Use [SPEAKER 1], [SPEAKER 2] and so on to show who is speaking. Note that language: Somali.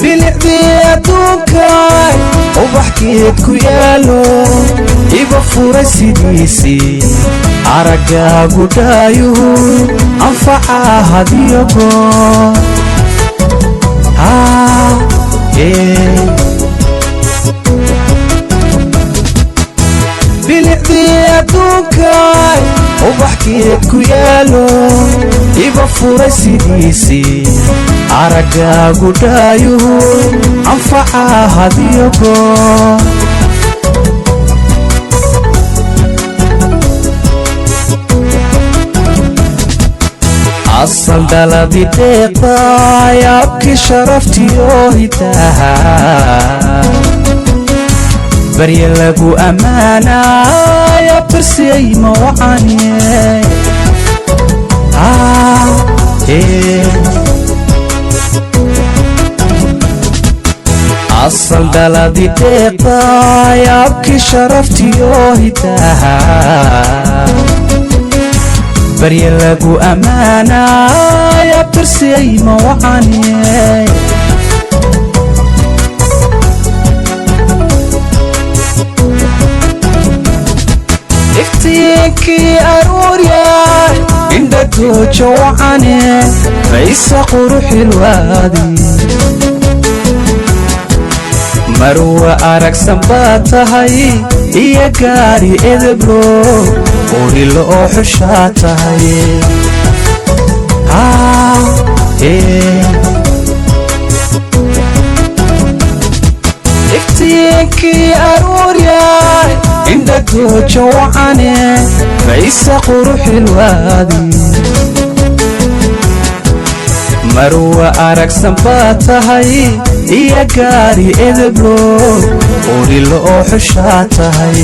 [SPEAKER 1] bilicdi adduunkaay ubaxkeed ku yaalo iba furay sidiisii aragaagu dhaayuhu anfaca hadiyo goor bilicdi adduunkaay ubaxkeed ku yaalo iba furay sidiisii aragaagu dhaayuhu anfaca hadiyo goor asal daladi deeqay abki sharaftiyo hidaha barya lagu ammaanay abtirsiyay mawacaniye asal daladi deeqay abki sharaftiyo hidaha barya lagu ammaanay abtirsiyay mawacaniye iftiinkii aruuryaay indha goojo wacane baysa quruxilwaadi marwa aragsan baa tahay iyo gaari edebro urilo oo xushaa tahay iftiinkii aruuryaay indha goojo wacane baysa quruxilwaadi marwa aragsan baa tahay iyo gaari edeblo urilo oo xushaa tahay